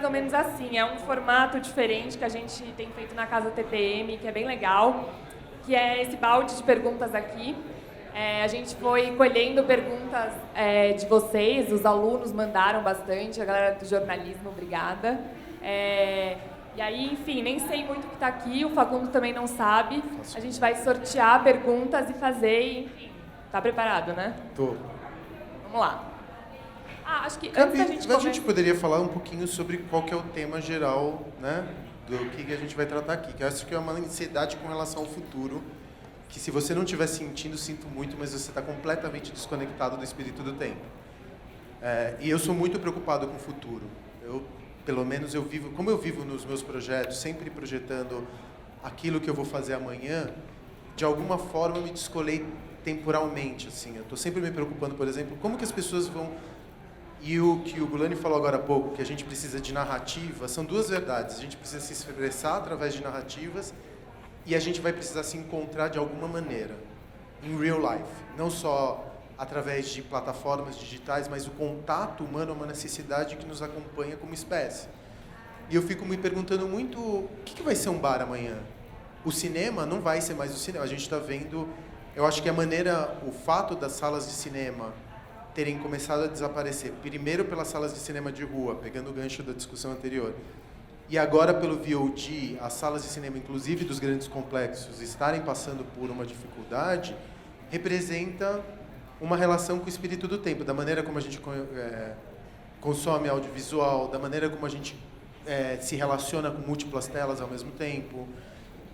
mais ou menos assim. É um formato diferente que a gente tem feito na Casa TPM, que é bem legal, que é esse balde de perguntas aqui. A gente foi colhendo perguntas de vocês, os alunos mandaram bastante, a galera do jornalismo, obrigada. E aí, enfim, nem sei muito o que está aqui, o Facundo também não sabe. A gente vai sortear perguntas e fazer, enfim. Tá preparado, né? Tô. Vamos lá. Acho que antes da gente A gente poderia falar um pouquinho sobre qual que é o tema geral, né, do que a gente vai tratar aqui, que eu acho que é uma ansiedade com relação ao futuro, que se você não estiver sentindo, sinto muito, mas você está completamente desconectado do espírito do tempo. E eu sou muito preocupado com o futuro. Pelo menos eu vivo, como eu vivo nos meus projetos, sempre projetando aquilo que eu vou fazer amanhã, de alguma forma eu me descolei temporalmente, assim. Eu estou sempre me preocupando, por exemplo, como que as pessoas vão... E o que o Gulani falou agora há pouco, que a gente precisa de narrativa, são duas verdades. A gente precisa se expressar através de narrativas e a gente vai precisar se encontrar de alguma maneira, em real life. Não só através de plataformas digitais, mas o contato humano é uma necessidade que nos acompanha como espécie. E eu fico me perguntando muito, o que vai ser um bar amanhã? O cinema não vai ser mais o cinema. A gente está vendo... Eu acho que o fato das salas de cinema terem começado a desaparecer, primeiro pelas salas de cinema de rua, pegando o gancho da discussão anterior, e agora pelo VOD, as salas de cinema, inclusive dos grandes complexos, estarem passando por uma dificuldade, representa uma relação com o espírito do tempo, da maneira como a gente consome audiovisual, da maneira como a gente se relaciona com múltiplas telas ao mesmo tempo.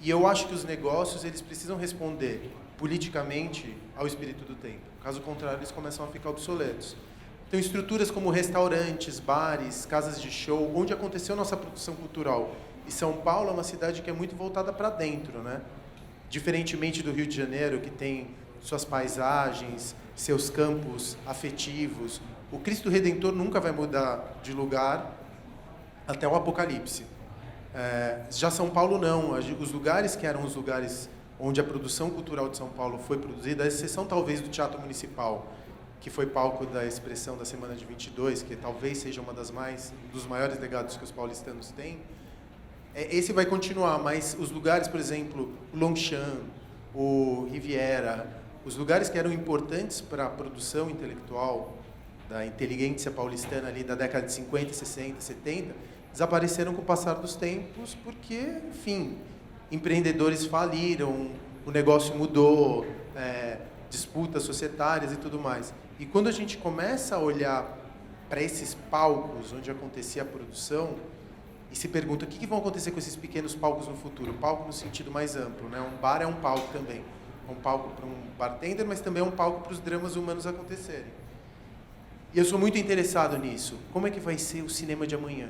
E eu acho que os negócios eles precisam responder politicamente ao espírito do tempo. Caso contrário, eles começam a ficar obsoletos. Então, estruturas como restaurantes, bares, casas de show, onde aconteceu nossa produção cultural. E São Paulo é uma cidade que é muito voltada para dentro, né? Diferentemente do Rio de Janeiro, que tem suas paisagens, seus campos afetivos. O Cristo Redentor nunca vai mudar de lugar até o Apocalipse. Já São Paulo não. Os lugares que eram os lugares onde a produção cultural de São Paulo foi produzida, à exceção talvez do Teatro Municipal, que foi palco da expressão da Semana de 22, que talvez seja dos maiores legados que os paulistanos têm, esse vai continuar, mas os lugares, por exemplo, o Longchamp, o Riviera, os lugares que eram importantes para a produção intelectual da inteligência paulistana ali da década de 50, 60, 70, desapareceram com o passar dos tempos porque, enfim, empreendedores faliram, o negócio mudou, disputas societárias e tudo mais. E quando a gente começa a olhar para esses palcos onde acontecia a produção e se pergunta o que vão acontecer com esses pequenos palcos no futuro, palco no sentido mais amplo, né? Um bar é um palco também, é um palco para um bartender, mas também é um palco para os dramas humanos acontecerem. E eu sou muito interessado nisso. Como é que vai ser o cinema de amanhã?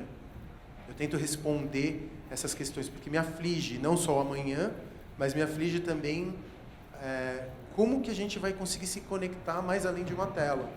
Eu tento responder essas questões, porque me aflige não só o amanhã, mas me aflige também como que a gente vai conseguir se conectar mais além de uma tela.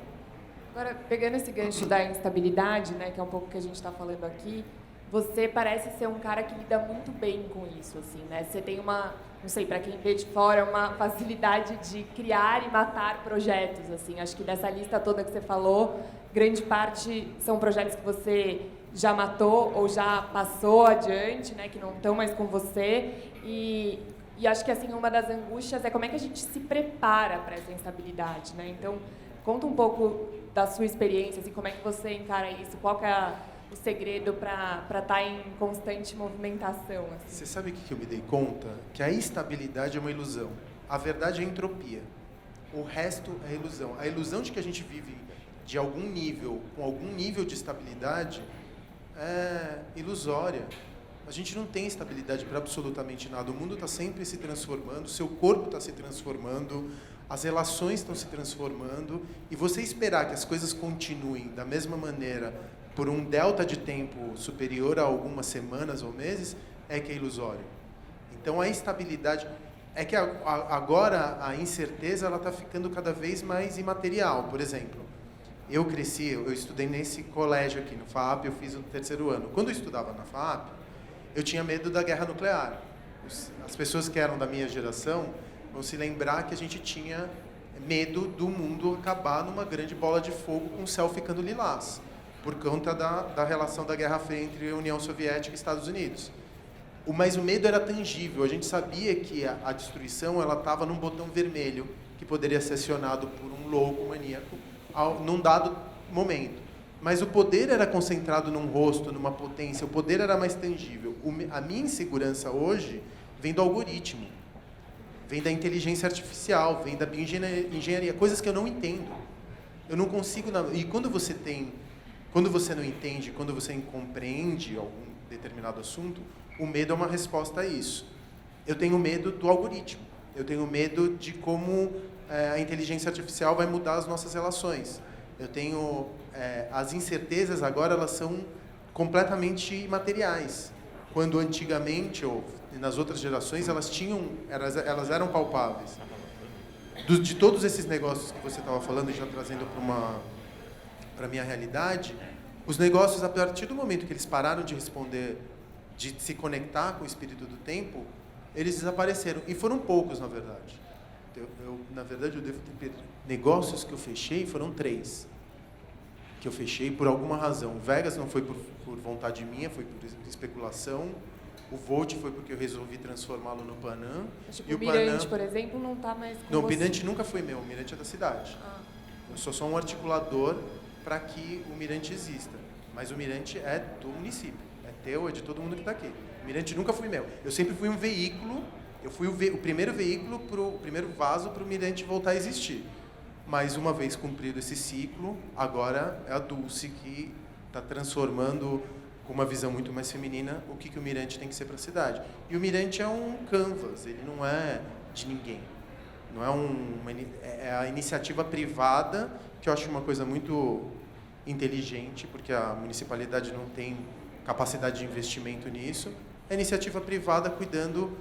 Agora, pegando esse gancho da instabilidade, né, que é um pouco o que a gente está falando aqui, você parece ser um cara que lida muito bem com isso, assim, né? Você tem não sei, para quem vê de fora, uma facilidade de criar e matar projetos, assim. Acho que dessa lista toda que você falou, grande parte são projetos que você já matou ou já passou adiante, né, que não estão mais com você. E acho que assim uma das angústias é como é que a gente se prepara para essa instabilidade, né? Então, conta um pouco da sua experiência, assim, como é que você encara isso? Qual que é o segredo para estar em constante movimentação? Assim? Você sabe o que eu me dei conta? Que a estabilidade é uma ilusão. A verdade é a entropia. O resto é ilusão. A ilusão de que a gente vive de algum nível, com algum nível de estabilidade, é ilusória. A gente não tem estabilidade para absolutamente nada. O mundo está sempre se transformando, o seu corpo está se transformando, as relações estão se transformando, e você esperar que as coisas continuem da mesma maneira por um delta de tempo superior a algumas semanas ou meses, é que é ilusório. Então, a estabilidade... É que agora a incerteza está ficando cada vez mais imaterial. Por exemplo, eu estudei nesse colégio aqui, no FAAP, eu fiz o 3º ano. Quando eu estudava na FAAP, eu tinha medo da guerra nuclear. As pessoas que eram da minha geração vão se lembrar que a gente tinha medo do mundo acabar numa grande bola de fogo com o céu ficando lilás. por conta da relação da Guerra Fria entre a União Soviética e Estados Unidos. Mas o medo era tangível, a gente sabia que a destruição estava num botão vermelho que poderia ser acionado por um louco maníaco num dado momento. Mas o poder era concentrado num rosto, numa potência, o poder era mais tangível. A minha insegurança hoje vem do algoritmo, vem da inteligência artificial, vem da bioengenharia, coisas que eu não entendo. Eu não consigo... E quando você não entende, quando você compreende algum determinado assunto, o medo é uma resposta a isso. Eu tenho medo do algoritmo, eu tenho medo de como a inteligência artificial vai mudar as nossas relações. Eu tenho... as incertezas agora, elas são completamente imateriais. Quando antigamente, ou nas outras gerações, elas eram palpáveis. De todos esses negócios que você estava falando, e já trazendo para a minha realidade, os negócios, a partir do momento que eles pararam de responder, de se conectar com o espírito do tempo, eles desapareceram. E foram poucos, na verdade. Na verdade, eu devo ter negócios que eu fechei, foram 3. Que eu fechei por alguma razão. O Vegas não foi por vontade minha, foi por especulação. O Volt foi porque eu resolvi transformá-lo no Panam. Tipo, e o Mirante, por exemplo, não está mais com Não, você. o Mirante nunca foi meu, o Mirante é da cidade. Eu sou só um articulador para que o Mirante exista. Mas o Mirante é do município, é teu, é de todo mundo que está aqui. O Mirante nunca foi meu. Eu sempre fui um veículo, eu fui o primeiro veículo, o primeiro vaso para o Mirante voltar a existir. Mas uma vez cumprido esse ciclo, agora é a Dulce que está transformando com uma visão muito mais feminina o que o Mirante tem que ser para a cidade. E o Mirante é um canvas, ele não é de ninguém. Não é a iniciativa privada, que eu acho uma coisa muito inteligente, porque a municipalidade não tem capacidade de investimento nisso. É a iniciativa privada cuidando,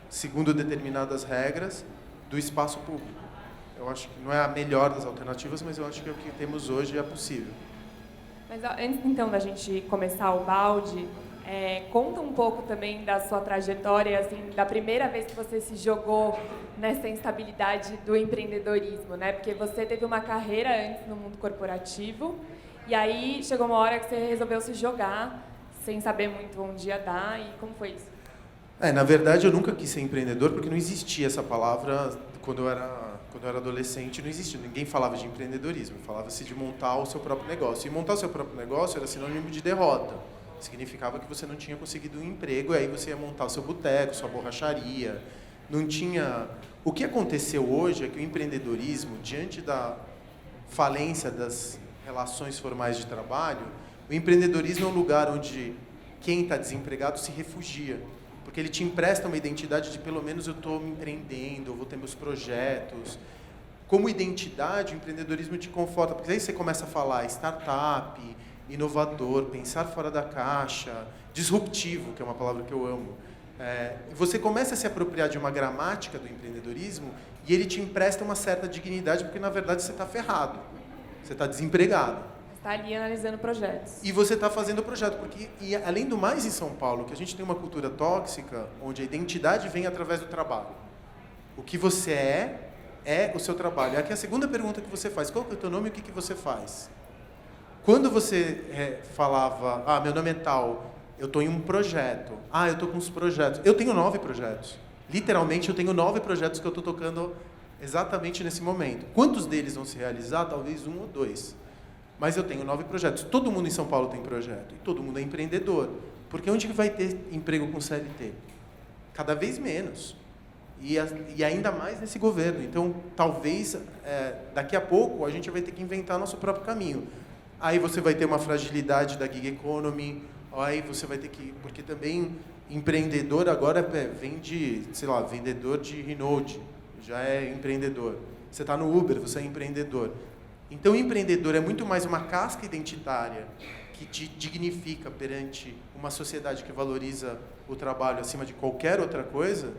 segundo determinadas regras, do espaço público. Eu acho que não é a melhor das alternativas, mas eu acho que o que temos hoje é possível. Mas antes, então, da gente começar o balde, conta um pouco também da sua trajetória, assim, da primeira vez que você se jogou nessa instabilidade do empreendedorismo, né? Porque você teve uma carreira antes no mundo corporativo, e aí chegou uma hora que você resolveu se jogar, sem saber muito onde ia dar, e como foi isso? Na verdade, eu nunca quis ser empreendedor, porque não existia essa palavra quando eu era adolescente, não existia. Ninguém falava de empreendedorismo, falava-se de montar o seu próprio negócio. E montar o seu próprio negócio era sinônimo de derrota. Significava que você não tinha conseguido um emprego, e aí você ia montar o seu boteco, sua borracharia. Não tinha... O que aconteceu hoje é que o empreendedorismo, diante da falência das relações formais de trabalho, o empreendedorismo é um lugar onde quem está desempregado se refugia. Porque ele te empresta uma identidade de, pelo menos, eu estou me empreendendo, eu vou ter meus projetos. Como identidade, o empreendedorismo te conforta, porque aí você começa a falar startup, inovador, pensar fora da caixa, disruptivo, que é uma palavra que eu amo. Você começa a se apropriar de uma gramática do empreendedorismo e ele te empresta uma certa dignidade, porque, na verdade, você está ferrado, você está desempregado. Está ali analisando projetos. E você está fazendo o projeto, porque, e além do mais, em São Paulo, que a gente tem uma cultura tóxica, onde a identidade vem através do trabalho. O que você é o seu trabalho. Aqui é a segunda pergunta que você faz. Qual é o teu nome e o que você faz? Quando você falava, meu nome é tal, eu estou em um projeto. Eu estou com uns projetos. Eu tenho 9 projetos. Literalmente, eu tenho 9 projetos que eu estou tocando exatamente nesse momento. Quantos deles vão se realizar? Talvez 1 ou 2. Mas eu tenho 9 projetos. Todo mundo em São Paulo tem projeto. E todo mundo é empreendedor. Porque onde que vai ter emprego com CLT? Cada vez menos. E ainda mais nesse governo. Então, talvez, daqui a pouco, a gente vai ter que inventar nosso próprio caminho. Aí você vai ter uma fragilidade da gig economy. Aí você vai ter que... Porque também, empreendedor agora vem de, sei lá, vendedor de Renault. Já é empreendedor. Você está no Uber, você é empreendedor. Então, o empreendedor é muito mais uma casca identitária que te dignifica perante uma sociedade que valoriza o trabalho acima de qualquer outra coisa,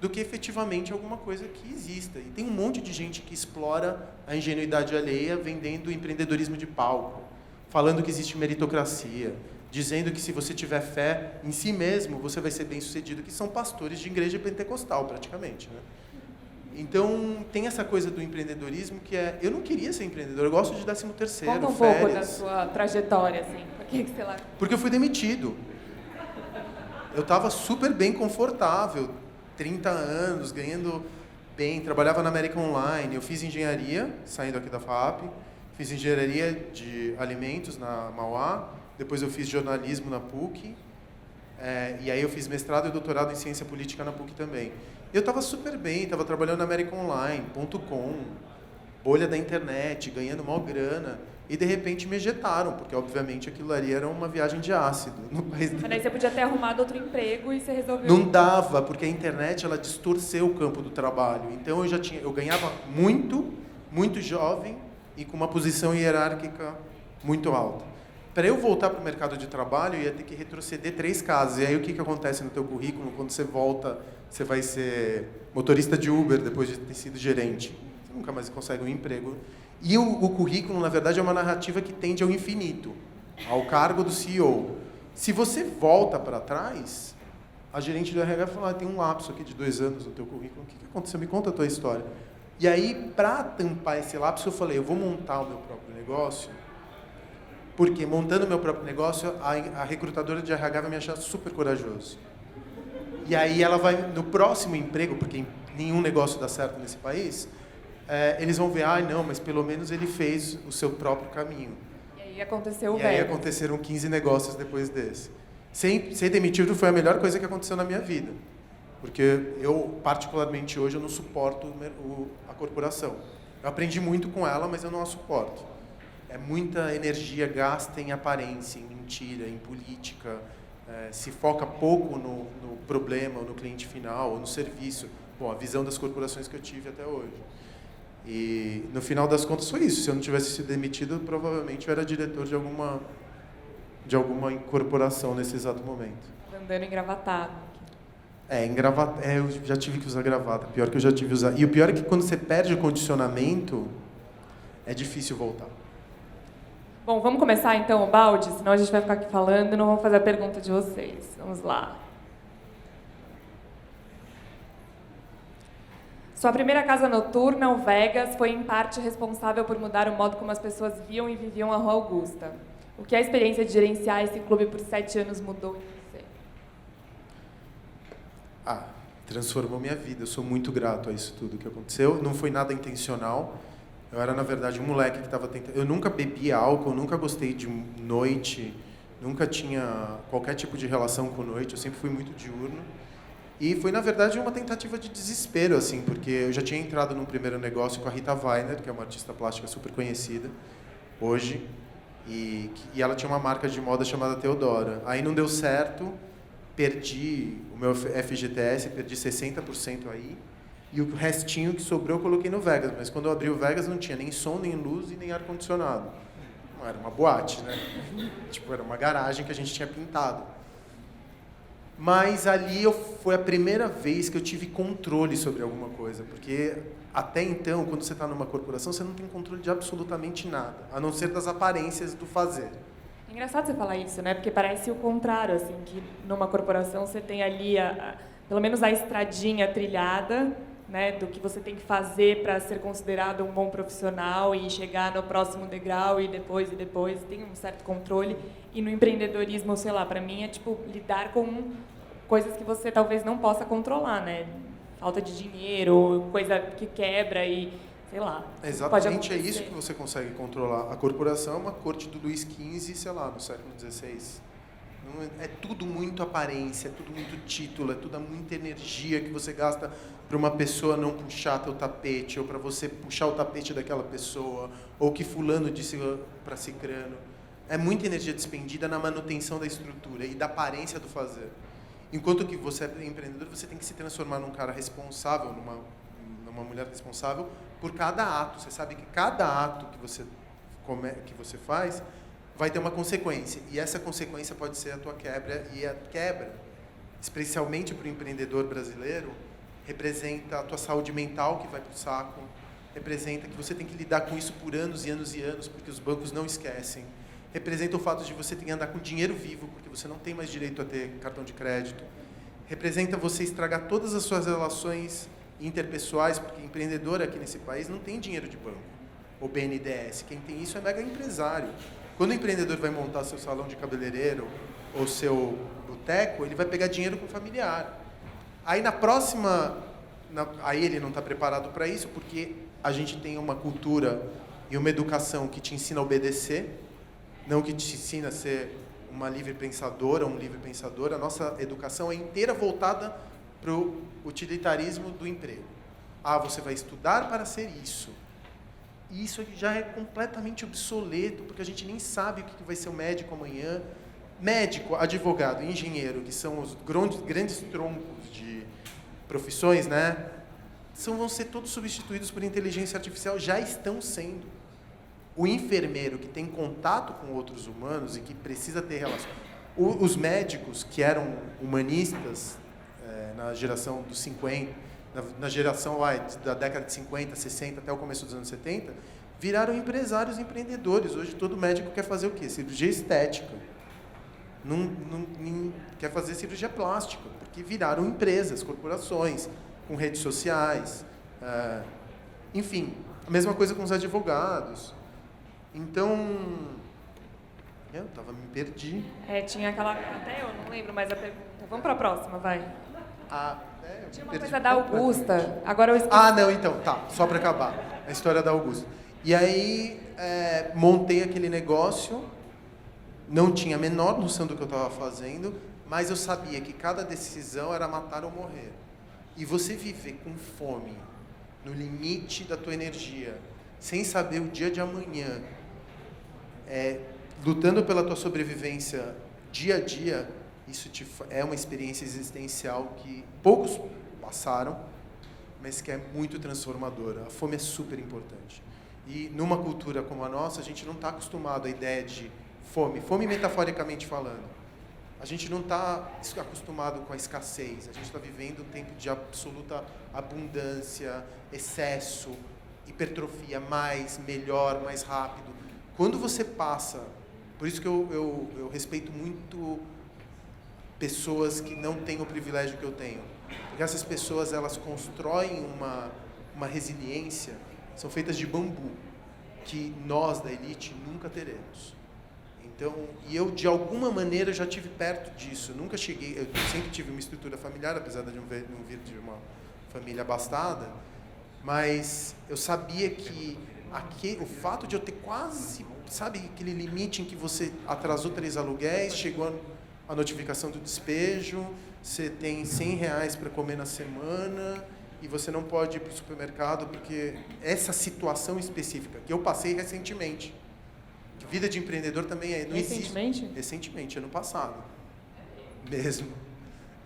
do que efetivamente alguma coisa que exista. E tem um monte de gente que explora a ingenuidade alheia vendendo empreendedorismo de palco, falando que existe meritocracia, dizendo que se você tiver fé em si mesmo, você vai ser bem-sucedido, que são pastores de igreja pentecostal, praticamente, né? Então, tem essa coisa do empreendedorismo que é... Eu não queria ser empreendedor, eu gosto de 13º, Conta um férias. pouco da sua trajetória, assim. Por que você lá... Porque eu fui demitido. Eu estava super bem confortável, 30 anos, ganhando bem, trabalhava na América Online, eu fiz engenharia, saindo aqui da FAP, fiz engenharia de alimentos na Mauá, depois eu fiz jornalismo na PUC, e aí eu fiz mestrado e doutorado em ciência política na PUC também. Eu estava super bem, estava trabalhando na América Online, .com, bolha da internet, ganhando maior grana, e de repente me ejetaram, porque obviamente aquilo ali era uma viagem de ácido. No país Mas aí você podia ter arrumado outro emprego e você resolveu... Não dava, porque a internet ela distorceu o campo do trabalho. Então eu ganhava muito jovem e com uma posição hierárquica muito alta. Para eu voltar para o mercado de trabalho, eu ia ter que retroceder 3 casas. E aí o que acontece no teu currículo? Quando você volta, você vai ser motorista de Uber depois de ter sido gerente. Você nunca mais consegue um emprego. E o currículo, na verdade, é uma narrativa que tende ao infinito, ao cargo do CEO. Se você volta para trás, a gerente do RH vai falar, tem um lapso aqui de 2 anos no teu currículo, o que aconteceu? Me conta a tua história. E aí, para tampar esse lapso, eu falei, eu vou montar o meu próprio negócio, porque montando o meu próprio negócio, a recrutadora de RH vai me achar super corajoso. E aí ela vai, no próximo emprego, porque nenhum negócio dá certo nesse país, eles vão ver, não, mas pelo menos ele fez o seu próprio caminho. E aí aconteceu o E aí aconteceram 15 negócios depois desse. Ser demitido foi a melhor coisa que aconteceu na minha vida. Porque eu, particularmente hoje, eu não suporto a corporação. Eu aprendi muito com ela, mas eu não a suporto. É muita energia gasta em aparência, em mentira, em política. Se foca pouco no problema, ou no cliente final, ou no serviço. Bom, a visão das corporações que eu tive até hoje. E, no final das contas, foi isso. Se eu não tivesse sido demitido, provavelmente eu era diretor de alguma incorporação nesse exato momento. Andando engravatado. Eu já tive que usar gravata. Pior que eu já tive que usar. E o pior é que quando você perde o condicionamento, é difícil voltar. Bom, vamos começar então o balde, senão a gente vai ficar aqui falando e não vamos fazer a pergunta de vocês. Vamos lá. Sua primeira casa noturna, o Vegas, foi em parte responsável por mudar o modo como as pessoas viam e viviam a Rua Augusta. O que a experiência de gerenciar esse clube por 7 anos mudou em você? Transformou minha vida. Eu sou muito grato a isso tudo que aconteceu. Não foi nada intencional. Eu era, na verdade, um moleque que estava tentando... Eu nunca bebi álcool, nunca gostei de noite, nunca tinha qualquer tipo de relação com noite. Eu sempre fui muito diurno. E foi, na verdade, uma tentativa de desespero, assim, porque eu já tinha entrado num primeiro negócio com a Rita Weiner, que é uma artista plástica super conhecida hoje, e ela tinha uma marca de moda chamada Teodora. Aí não deu certo, perdi o meu FGTS, perdi 60% aí, e o restinho que sobrou eu coloquei no Vegas. Mas quando eu abri o Vegas não tinha nem som, nem luz e nem ar-condicionado. Não era uma boate, né? Era uma garagem que a gente tinha pintado. Mas ali foi a primeira vez que eu tive controle sobre alguma coisa, porque até então, quando você está numa corporação, você não tem controle de absolutamente nada, a não ser das aparências do fazer. É engraçado você falar isso, né? Porque parece o contrário, assim, que numa corporação você tem ali, pelo menos a estradinha trilhada, né, do que você tem que fazer para ser considerado um bom profissional e chegar no próximo degrau e depois, tem um certo controle. E no empreendedorismo, sei lá, para mim é lidar com coisas que você talvez não possa controlar, né? Falta de dinheiro, coisa que quebra e, sei lá. Exatamente, é isso que você consegue controlar. A corporação é uma corte do Luís XV, sei lá, no século XVI. É tudo muito aparência, é tudo muito título, é tudo muita energia que você gasta para uma pessoa não puxar teu tapete, ou para você puxar o tapete daquela pessoa, ou que fulano disse para cicrano. É muita energia despendida na manutenção da estrutura e da aparência do fazer. Enquanto que você é empreendedor, você tem que se transformar num cara responsável, numa mulher responsável por cada ato. Você sabe que cada ato que você faz vai ter uma consequência. E essa consequência pode ser a tua quebra. E a quebra, especialmente para o empreendedor brasileiro, representa a tua saúde mental que vai para o saco, representa que você tem que lidar com isso por anos e anos e anos, porque os bancos não esquecem. Representa o fato de você ter que andar com dinheiro vivo, porque você não tem mais direito a ter cartão de crédito. Representa você estragar todas as suas relações interpessoais, porque empreendedor aqui nesse país não tem dinheiro de banco, ou BNDES. Quem tem isso é mega empresário. Quando o empreendedor vai montar seu salão de cabeleireiro ou seu boteco, ele vai pegar dinheiro com o familiar. Aí na próxima... Aí ele não está preparado para isso, porque a gente tem uma cultura e uma educação que te ensina a obedecer, não que te ensina a ser uma livre pensadora, um livre pensador. A nossa educação é inteira voltada para o utilitarismo do emprego. Ah, você vai estudar para ser isso. E isso já é completamente obsoleto, porque a gente nem sabe o que vai ser o médico amanhã. Médico, advogado, engenheiro, que são os grandes troncos de profissões, né? Vão ser todos substituídos por inteligência artificial, já estão sendo. O enfermeiro que tem contato com outros humanos e que precisa ter relação. Os médicos que eram humanistas na geração dos 50, na geração da década de 50, 60 até o começo dos anos 70, viraram empresários, empreendedores. Hoje todo médico quer fazer o quê? Cirurgia estética. Não quer fazer cirurgia plástica, porque viraram empresas, corporações, com redes sociais. Enfim, a mesma coisa com os advogados. Então, eu me perdi. Tinha aquela... Até eu não lembro mais a pergunta. Vamos para a próxima, vai. Tinha uma coisa da Augusta, agora eu esqueci. Não, então, tá, só para acabar. A história da Augusta. E aí, montei aquele negócio, não tinha a menor noção do que eu estava fazendo, mas eu sabia que cada decisão era matar ou morrer. E você viver com fome, no limite da tua energia, sem saber o dia de amanhã, lutando pela tua sobrevivência dia a dia, isso é uma experiência existencial que poucos passaram, mas que é muito transformadora. A fome é super importante. E numa cultura como a nossa, a gente não está acostumado à ideia de fome metaforicamente falando. A gente não está acostumado com a escassez. A gente está vivendo um tempo de absoluta abundância, excesso, hipertrofia, mais, melhor, mais rápido. Quando você passa... Por isso que eu respeito muito pessoas que não têm o privilégio que eu tenho. Porque essas pessoas, elas constroem uma resiliência, são feitas de bambu, que nós, da elite, nunca teremos. Então, e eu, de alguma maneira, já tive perto disso. Nunca cheguei... Eu sempre tive uma estrutura familiar, apesar de não vir de uma família abastada, mas eu sabia que o fato de eu ter quase... Sabe aquele limite em que você atrasou 3 aluguéis, chegou a notificação do despejo, você tem R$100 para comer na semana e você não pode ir para o supermercado porque essa situação específica que eu passei recentemente. Vida de empreendedor também não recentemente? Existe. Recentemente, ano passado. Mesmo.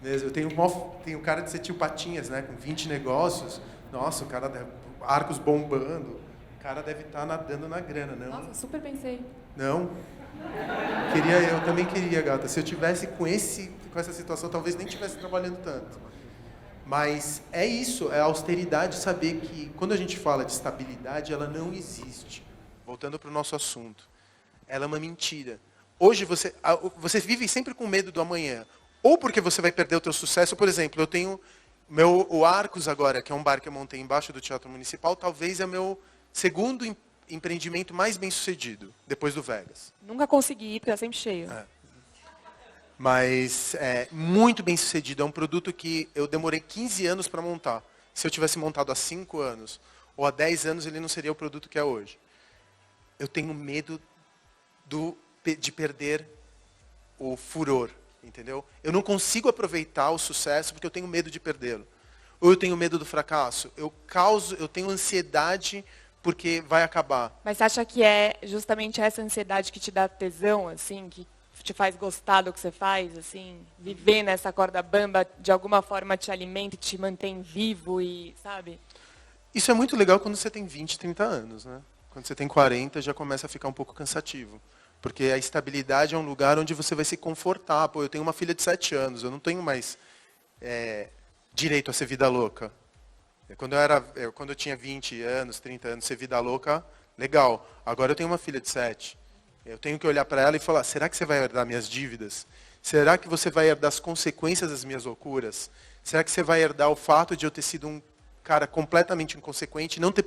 Eu tenho cara de ser tio Patinhas, né? Com 20 negócios. Nossa, o cara arcos bombando. O cara deve estar nadando na grana, não? Nossa, super pensei. Não? Eu também queria, gata. Se eu tivesse com essa situação, talvez nem estivesse trabalhando tanto. Mas é isso, é a austeridade, saber que quando a gente fala de estabilidade, ela não existe. Voltando para o nosso assunto. Ela é uma mentira. Hoje você vive sempre com medo do amanhã. Ou porque você vai perder o teu sucesso. Por exemplo, eu tenho o Arcos agora, que é um bar que eu montei embaixo do Teatro Municipal, talvez é meu segundo empreendimento mais bem sucedido, depois do Vegas. Nunca consegui ir, porque é sempre cheio. Mas é muito bem sucedido. É um produto que eu demorei 15 anos para montar. Se eu tivesse montado há 5 anos ou há 10 anos, ele não seria o produto que é hoje. Eu tenho medo de perder o furor, entendeu? Eu não consigo aproveitar o sucesso porque eu tenho medo de perdê-lo. Ou eu tenho medo do fracasso. Eu tenho ansiedade porque vai acabar. Mas você acha que é justamente essa ansiedade que te dá tesão, assim, que te faz gostar do que você faz, assim, viver nessa corda bamba de alguma forma te alimenta e te mantém vivo e, sabe? Isso é muito legal quando você tem 20, 30 anos, né? Quando você tem 40, já começa a ficar um pouco cansativo. Porque a estabilidade é um lugar onde você vai se confortar. Pô, eu tenho uma filha de 7 anos, eu não tenho mais direito a ser vida louca. Quando eu tinha 20 anos, 30 anos, ser vida louca, legal. Agora eu tenho uma filha de 7. Eu tenho que olhar para ela e falar, será que você vai herdar minhas dívidas? Será que você vai herdar as consequências das minhas loucuras? Será que você vai herdar o fato de eu ter sido um cara completamente inconsequente, não ter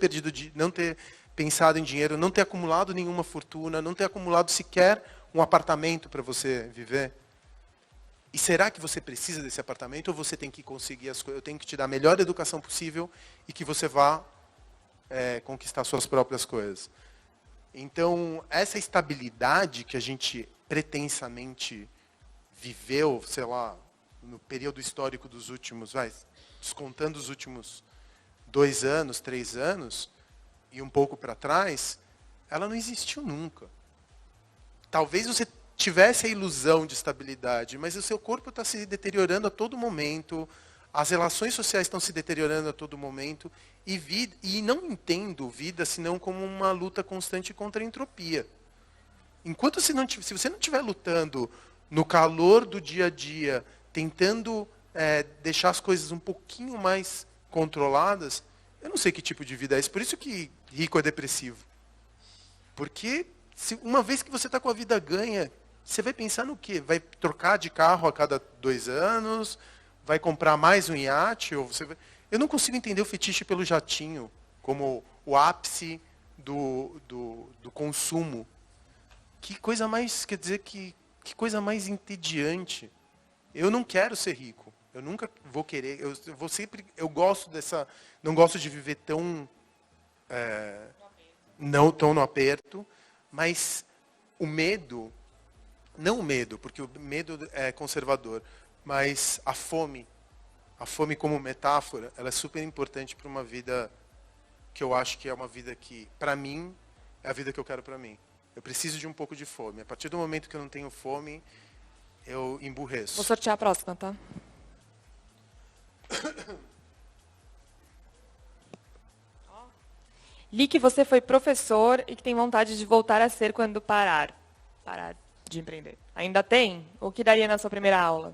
não ter pensado em dinheiro, não ter acumulado nenhuma fortuna, não ter acumulado sequer um apartamento para você viver? E será que você precisa desse apartamento ou você tem que conseguir as coisas? Eu tenho que te dar a melhor educação possível e que você vá conquistar suas próprias coisas. Então, essa estabilidade que a gente pretensamente viveu, sei lá, no período histórico dos últimos, descontando os últimos 2 anos, 3 anos, e um pouco para trás, ela não existiu nunca. Talvez você tivesse a ilusão de estabilidade, mas o seu corpo está se deteriorando a todo momento, as relações sociais estão se deteriorando a todo momento, e não entendo vida senão como uma luta constante contra a entropia. Enquanto se você não estiver lutando no calor do dia a dia, tentando deixar as coisas um pouquinho mais controladas, eu não sei que tipo de vida é esse. Por isso que rico é depressivo. Porque uma vez que você está com a vida ganha, você vai pensar no quê? Vai trocar de carro a cada 2 anos? Vai comprar mais um iate? Eu não consigo entender o fetiche pelo jatinho como o ápice do consumo. Que coisa mais, quer dizer, que coisa mais entediante. Eu não quero ser rico. Eu nunca vou querer. Eu gosto não gosto de viver não tão no aperto, mas o medo, não o medo, porque o medo é conservador, mas a fome como metáfora, ela é super importante para uma vida que eu acho que é uma vida que, para mim, é a vida que eu quero para mim. Eu preciso de um pouco de fome. A partir do momento que eu não tenho fome, eu emburreço. Vou sortear a próxima, tá? Li que você foi professor e que tem vontade de voltar a ser quando parar de empreender. Ainda tem? O que daria na sua primeira aula?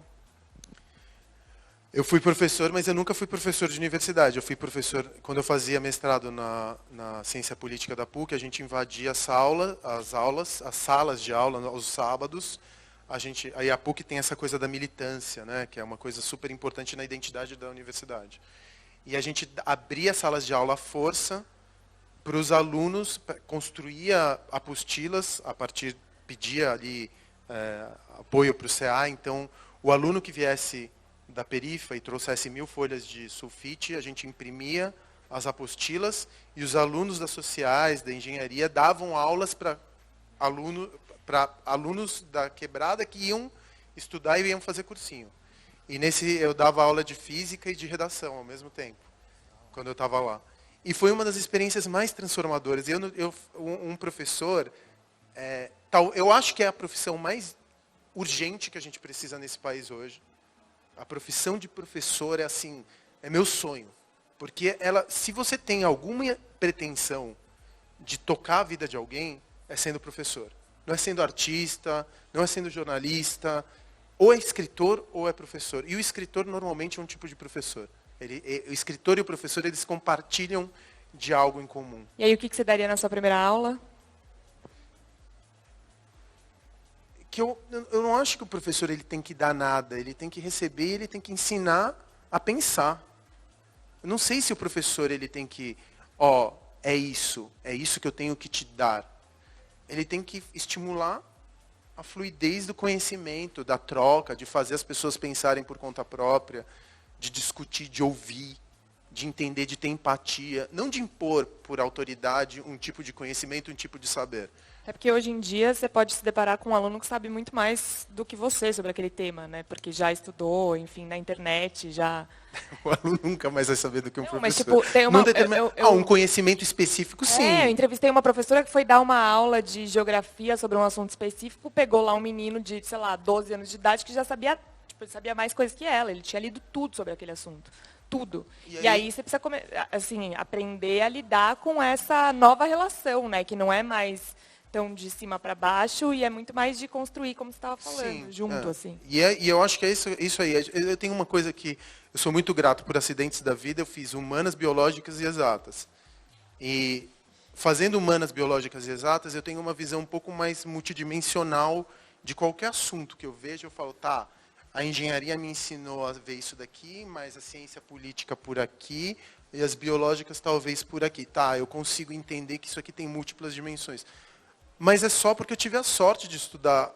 Eu fui professor, mas eu nunca fui professor de universidade. Eu fui professor, quando eu fazia mestrado na ciência política da PUC, a gente invadia as salas de aula aos sábados. Aí a PUC tem essa coisa da militância, né, que é uma coisa super importante na identidade da universidade. E a gente abria salas de aula à força para os alunos, construía apostilas, pedia ali apoio para o CA. Então, o aluno que viesse da perifa e trouxesse 1000 folhas de sulfite, a gente imprimia as apostilas e os alunos das sociais, da engenharia, davam aulas para alunos da quebrada que iam estudar e iam fazer cursinho. E eu dava aula de física e de redação ao mesmo tempo, quando eu estava lá. E foi uma das experiências mais transformadoras. Um professor, eu acho que é a profissão mais urgente que a gente precisa nesse país hoje. A profissão de professor é meu sonho. Porque se você tem alguma pretensão de tocar a vida de alguém, é sendo professor. Não é sendo artista, não é sendo jornalista, ou é escritor ou é professor. E o escritor normalmente é um tipo de professor. O escritor e o professor, eles compartilham de algo em comum. E aí, o que você daria na sua primeira aula? Que eu não acho que o professor ele tem que dar nada, ele tem que receber, ele tem que ensinar a pensar. Eu não sei se o professor ele tem que, é isso que eu tenho que te dar. Ele tem que estimular a fluidez do conhecimento, da troca, de fazer as pessoas pensarem por conta própria, de discutir, de ouvir, de entender, de ter empatia, não de impor por autoridade um tipo de conhecimento, um tipo de saber. É porque hoje em dia você pode se deparar com um aluno que sabe muito mais do que você sobre aquele tema, né? Porque já estudou, enfim, na internet, já... O aluno nunca mais vai saber do que um professor. Mas, tipo, tem uma... um conhecimento específico, sim. Eu entrevistei uma professora que foi dar uma aula de geografia sobre um assunto específico, pegou lá um menino de, 12 anos de idade que já sabia, ele sabia mais coisas que ela. Ele tinha lido tudo sobre aquele assunto. Tudo. E aí você precisa aprender a lidar com essa nova relação, né? Que não é mais tão de cima para baixo e é muito mais de construir, como você estava falando, junto, assim. E eu acho que é isso aí. Eu tenho uma coisa que eu sou muito grato por acidentes da vida. Eu fiz humanas, biológicas e exatas. E fazendo humanas, biológicas e exatas, eu tenho uma visão um pouco mais multidimensional de qualquer assunto que eu vejo. Eu falo, a engenharia me ensinou a ver isso daqui, mas a ciência política por aqui. e as biológicas talvez por aqui. Tá, eu consigo entender que isso aqui tem múltiplas dimensões. Mas é só porque eu tive a sorte de estudar,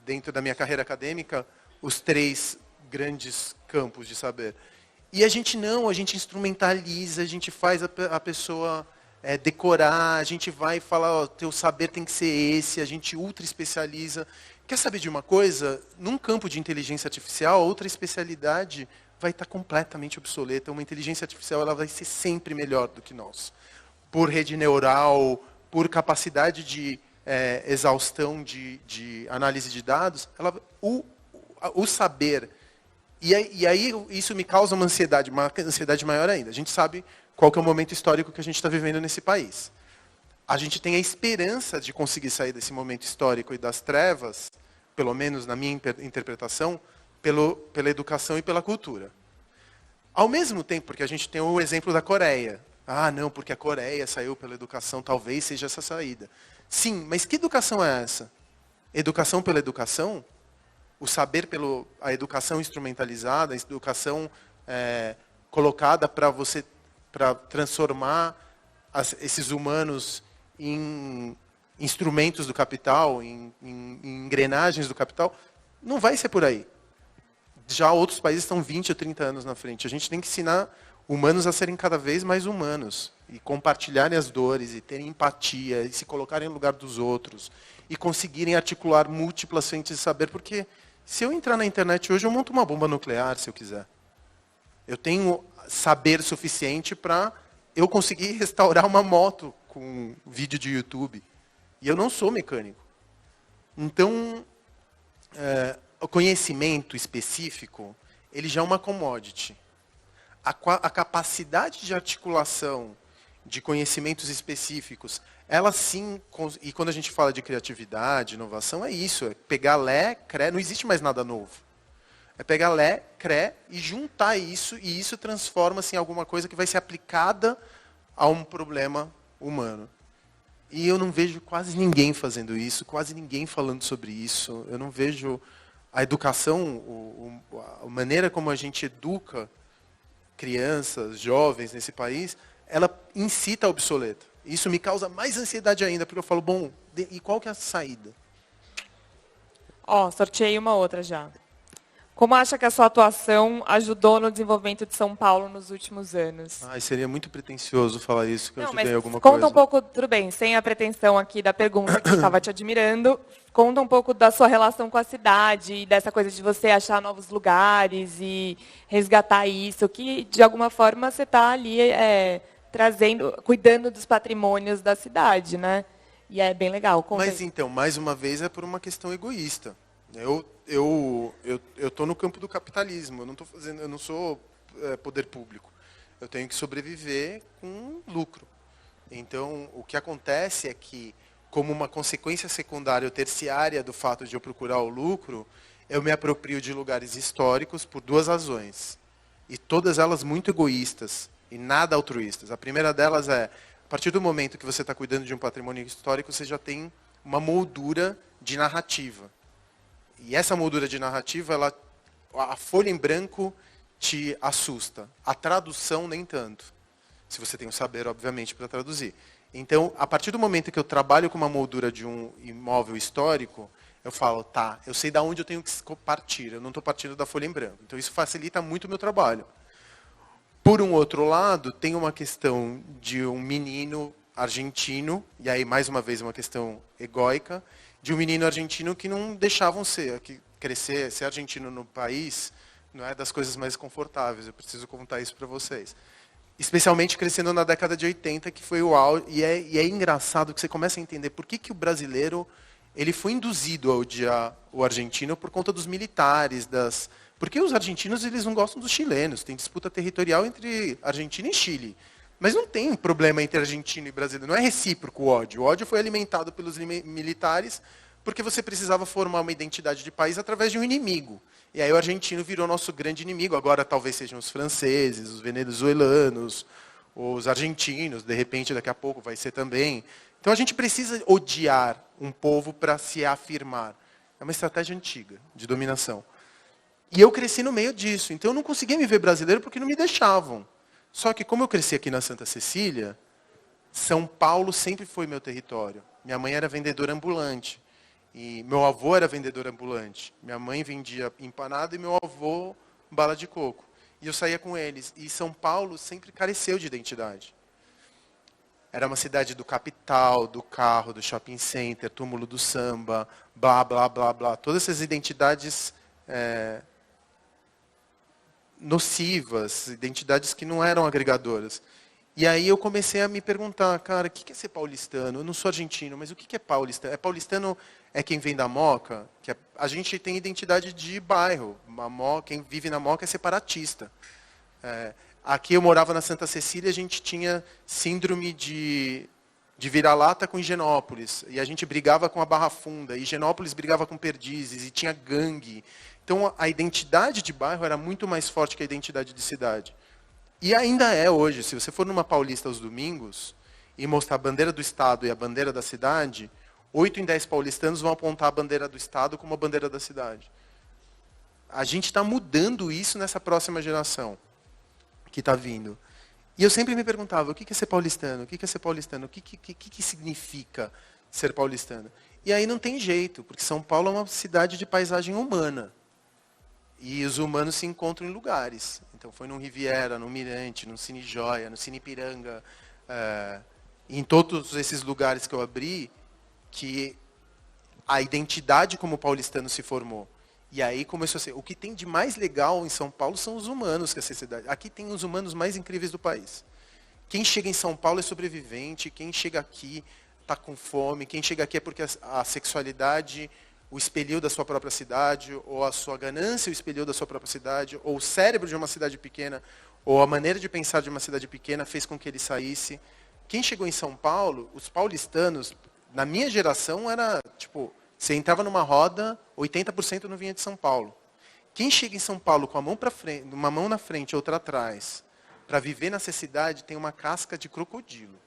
dentro da minha carreira acadêmica, os 3 grandes campos de saber. E a gente instrumentaliza, a gente faz a pessoa decorar, a gente vai falar, ó, teu saber tem que ser esse, a gente ultra especializa. Quer saber de uma coisa? Num campo de inteligência artificial, outra especialidade vai estar completamente obsoleta. Uma inteligência artificial ela vai ser sempre melhor do que nós. Por rede neural, por capacidade de exaustão de análise de dados, o saber. E aí isso me causa uma ansiedade maior ainda. A gente sabe qual que é o momento histórico que a gente está vivendo nesse país. A gente tem a esperança de conseguir sair desse momento histórico e das trevas, pelo menos na minha interpretação, pela educação e pela cultura. Ao mesmo tempo, porque a gente tem o exemplo da Coreia. Ah, não, porque a Coreia saiu pela educação, talvez seja essa saída. Sim, mas que educação é essa? Educação pela educação? O saber a educação instrumentalizada, a educação colocada para transformar esses humanos em instrumentos do capital, em engrenagens do capital, não vai ser por aí. Já outros países estão 20 ou 30 anos na frente. A gente tem que ensinar humanos a serem cada vez mais humanos e compartilharem as dores e terem empatia e se colocarem no lugar dos outros e conseguirem articular múltiplas frentes de saber, porque se eu entrar na internet hoje, eu monto uma bomba nuclear, se eu quiser. Eu tenho saber suficiente para eu conseguir restaurar uma moto com um vídeo de YouTube. E eu não sou mecânico. Então, o conhecimento específico, ele já é uma commodity. A capacidade de articulação de conhecimentos específicos, ela sim, e quando a gente fala de criatividade, inovação, é isso, é pegar Lé, Cré, não existe mais nada novo. É pegar Lé, Cré e juntar isso, e isso transforma-se em alguma coisa que vai ser aplicada a um problema humano. E eu não vejo quase ninguém fazendo isso, quase ninguém falando sobre isso. Eu não vejo a educação, a maneira como a gente educa crianças, jovens nesse país, ela incita a obsoleta. Isso me causa mais ansiedade ainda, porque eu falo, bom, e qual que é a saída? Sorteei uma outra já. Como acha que a sua atuação ajudou no desenvolvimento de São Paulo nos últimos anos? Seria muito pretensioso falar isso, que eu ajudei alguma conta coisa. Um pouco, tudo bem, sem a pretensão aqui da pergunta que estava te admirando, conta um pouco da sua relação com a cidade, e dessa coisa de você achar novos lugares e resgatar isso, que de alguma forma você está ali cuidando dos patrimônios da cidade, né? E é bem legal. Conta Mas aí. então, mais uma vez, é por uma questão egoísta. Eu estou no campo do capitalismo, eu não sou poder público. Eu tenho que sobreviver com lucro. Então, o que acontece é que, como uma consequência secundária ou terciária do fato de eu procurar o lucro, eu me aproprio de lugares históricos por 2 razões. E todas elas muito egoístas e nada altruístas. A primeira delas é, a partir do momento que você está cuidando de um patrimônio histórico, você já tem uma moldura de narrativa. E essa moldura de narrativa, a folha em branco te assusta. A tradução, nem tanto. Se você tem o saber, obviamente, para traduzir. Então, a partir do momento que eu trabalho com uma moldura de um imóvel histórico, eu falo, tá, eu sei de onde eu tenho que partir. Eu não estou partindo da folha em branco. Então, isso facilita muito o meu trabalho. Por um outro lado, tem uma questão de um menino argentino, e aí, mais uma vez, uma questão egóica, de um menino argentino que não deixavam crescer, ser argentino no país, não é das coisas mais confortáveis. Eu preciso contar isso para vocês. Especialmente crescendo na década de 80, que foi o auge, e é engraçado que você começa a entender por que o brasileiro ele foi induzido a odiar o argentino por conta dos militares, porque os argentinos eles não gostam dos chilenos, tem disputa territorial entre Argentina e Chile. Mas não tem problema entre argentino e brasileiro, não é recíproco o ódio. O ódio foi alimentado pelos militares porque você precisava formar uma identidade de país através de um inimigo. E aí o argentino virou nosso grande inimigo. Agora talvez sejam os franceses, os venezuelanos, os argentinos, de repente daqui a pouco vai ser também. Então a gente precisa odiar um povo para se afirmar. É uma estratégia antiga de dominação. E eu cresci no meio disso, então eu não conseguia me ver brasileiro porque não me deixavam. Só que como eu cresci aqui na Santa Cecília, São Paulo sempre foi meu território. Minha mãe era vendedora ambulante. E meu avô era vendedor ambulante. Minha mãe vendia empanada e meu avô bala de coco. E eu saía com eles. E São Paulo sempre careceu de identidade. Era uma cidade do capital, do carro, do shopping center, túmulo do samba, blá, blá, blá, blá. Todas essas identidades nocivas, identidades que não eram agregadoras. E aí eu comecei a me perguntar, cara, o que é ser paulistano? Eu não sou argentino, mas o que é paulistano? Paulistano é quem vem da Moca? A gente tem identidade de bairro. Quem vive na Moca é separatista. Aqui eu morava na Santa Cecília, a gente tinha síndrome de vira-lata com Higienópolis. E a gente brigava com a Barra Funda. E Higienópolis brigava com Perdizes. E tinha gangue. Então a identidade de bairro era muito mais forte que a identidade de cidade. E ainda é hoje. Se você for numa Paulista aos domingos e mostrar a bandeira do Estado e a bandeira da cidade, 8 em 10 paulistanos vão apontar a bandeira do Estado como a bandeira da cidade. A gente está mudando isso nessa próxima geração que está vindo. E eu sempre me perguntava, o que é ser paulistano? O que é ser paulistano? O que significa ser paulistano? E aí não tem jeito, porque São Paulo é uma cidade de paisagem humana. E os humanos se encontram em lugares. Então foi no Riviera, no Mirante, no Cine Joia, no Cine Ipiranga. Em todos esses lugares que eu abri, que a identidade como paulistano se formou. E aí começou a ser. O que tem de mais legal em São Paulo são os humanos que essa cidade. Aqui tem os humanos mais incríveis do país. Quem chega em São Paulo é sobrevivente, quem chega aqui está com fome, quem chega aqui é porque a sexualidade o expeliu da sua própria cidade, ou a sua ganância o expeliu da sua própria cidade, ou o cérebro de uma cidade pequena, ou a maneira de pensar de uma cidade pequena fez com que ele saísse. Quem chegou em São Paulo, os paulistanos, na minha geração, era tipo, você entrava numa roda, 80% não vinha de São Paulo. Quem chega em São Paulo com a mão para frente, uma mão na frente e outra atrás, para viver nessa cidade, tem uma casca de crocodilo.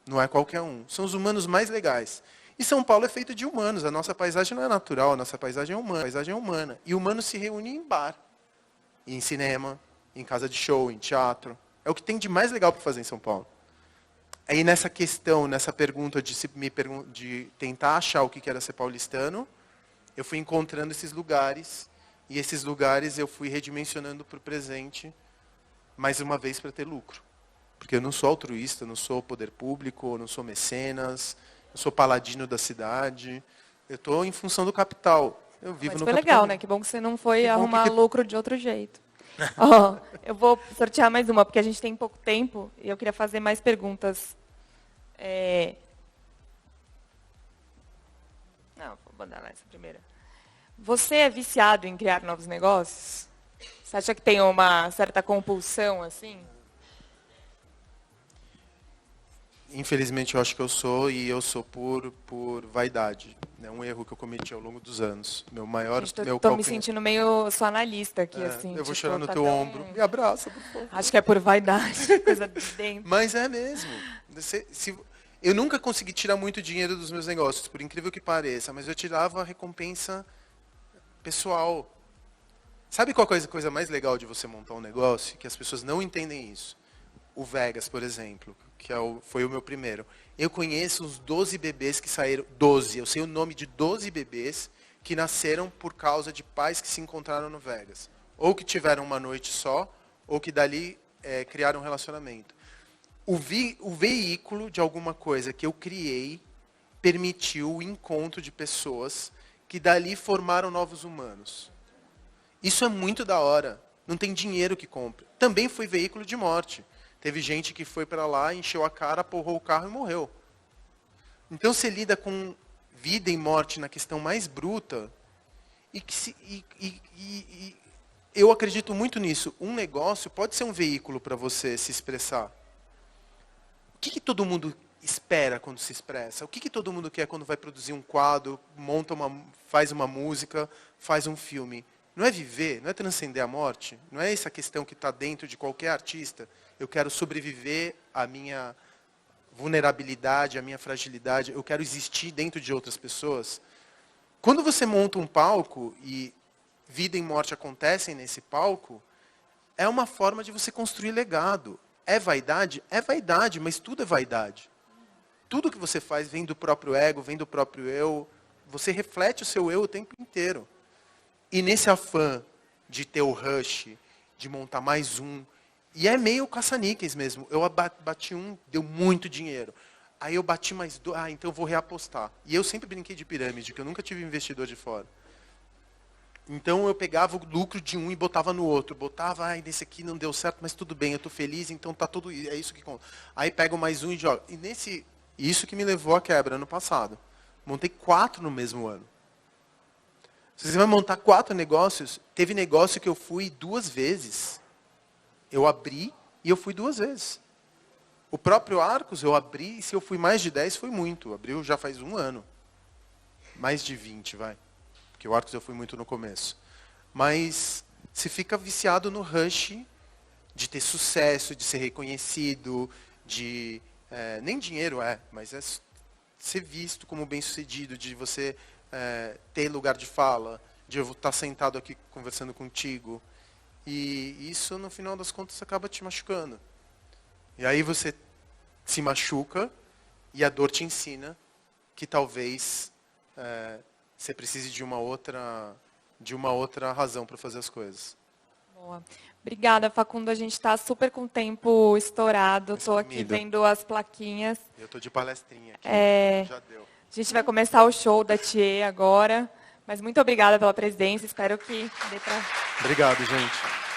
Não é qualquer um. São os humanos mais legais. E São Paulo é feito de humanos. A nossa paisagem não é natural, a nossa paisagem é humana. A paisagem é humana. E humanos se reúnem em bar, em cinema, em casa de show, em teatro. É o que tem de mais legal para fazer em São Paulo. Aí nessa questão, nessa pergunta de tentar achar o que era ser paulistano, eu fui encontrando esses lugares, e esses lugares eu fui redimensionando para o presente, mais uma vez para ter lucro. Porque eu não sou altruísta, não sou poder público, não sou mecenas, eu sou paladino da cidade. Eu estou em função do capital. Eu vivo Mas no foi capital. legal, né? Que bom que você não foi arrumar que... lucro de outro jeito. Ó, eu vou sortear mais uma, porque a gente tem pouco tempo e eu queria fazer mais perguntas. Não, vou mandar essa primeira. Você é viciado em criar novos negócios? Você acha que tem uma certa compulsão, assim? Infelizmente, eu acho que eu sou, e eu sou por vaidade. É um erro que eu cometi ao longo dos anos. Meu maior... Estou me sentindo meio sou analista aqui, assim. Eu vou chorar no teu ombro. Me abraça, por favor. Acho que é por vaidade, coisa de dentro. Mas é mesmo. Eu nunca consegui tirar muito dinheiro dos meus negócios, por incrível que pareça, mas eu tirava a recompensa pessoal. Sabe qual é a coisa mais legal de você montar um negócio? Que as pessoas não entendem isso. O Vegas, por exemplo, que foi o meu primeiro. Eu conheço os 12 bebês que saíram... 12. Eu sei o nome de 12 bebês que nasceram por causa de pais que se encontraram no Vegas. Ou que tiveram uma noite só, ou que dali criaram um relacionamento. O veículo de alguma coisa que eu criei permitiu o encontro de pessoas que dali formaram novos humanos. Isso é muito da hora. Não tem dinheiro que compre. Também foi veículo de morte. Teve gente que foi para lá, encheu a cara, porrou o carro e morreu. Então você lida com vida e morte na questão mais bruta. E eu acredito muito nisso. Um negócio pode ser um veículo para você se expressar. O que todo mundo espera quando se expressa? O que todo mundo quer quando vai produzir um quadro, faz uma música, faz um filme? Não é viver, não é transcender a morte, não é essa questão que está dentro de qualquer artista. Eu quero sobreviver à minha vulnerabilidade, à minha fragilidade, eu quero existir dentro de outras pessoas. Quando você monta um palco e vida e morte acontecem nesse palco, é uma forma de você construir legado. É vaidade? É vaidade, mas tudo é vaidade. Tudo que você faz vem do próprio ego, vem do próprio eu. Você reflete o seu eu o tempo inteiro. E nesse afã de ter o rush, de montar mais um, e é meio caça-níqueis mesmo. Eu bati um, deu muito dinheiro. Aí eu bati mais dois, então eu vou reapostar. E eu sempre brinquei de pirâmide, que eu nunca tive investidor de fora. Então eu pegava o lucro de um e botava no outro. Botava, nesse aqui não deu certo, mas tudo bem, eu estou feliz, então tá tudo, é isso que conta. Aí pego mais um e jogo. E isso que me levou à quebra ano passado. Montei 4 no mesmo ano. Se você vai montar 4 negócios, teve negócio que eu fui 2 vezes. Eu abri e eu fui 2 vezes. O próprio Arcos eu abri, e se eu fui mais de 10, foi muito. Abriu já faz 1 ano. Mais de 20, vai. Porque o Arcos eu fui muito no começo. Mas se fica viciado no rush de ter sucesso, de ser reconhecido, de... nem dinheiro mas é ser visto como bem-sucedido, de você ter lugar de fala, de eu estar sentado aqui conversando contigo. E isso, no final das contas, acaba te machucando. E aí você se machuca e a dor te ensina que talvez você precise de uma outra razão para fazer as coisas. Boa. Obrigada, Facundo. A gente está super com o tempo estourado. Estou aqui vendo as plaquinhas. Eu estou de palestrinha aqui. Já deu. A gente vai começar o show da Thier agora. Mas muito obrigada pela presença. Espero que dê para... Obrigado, gente.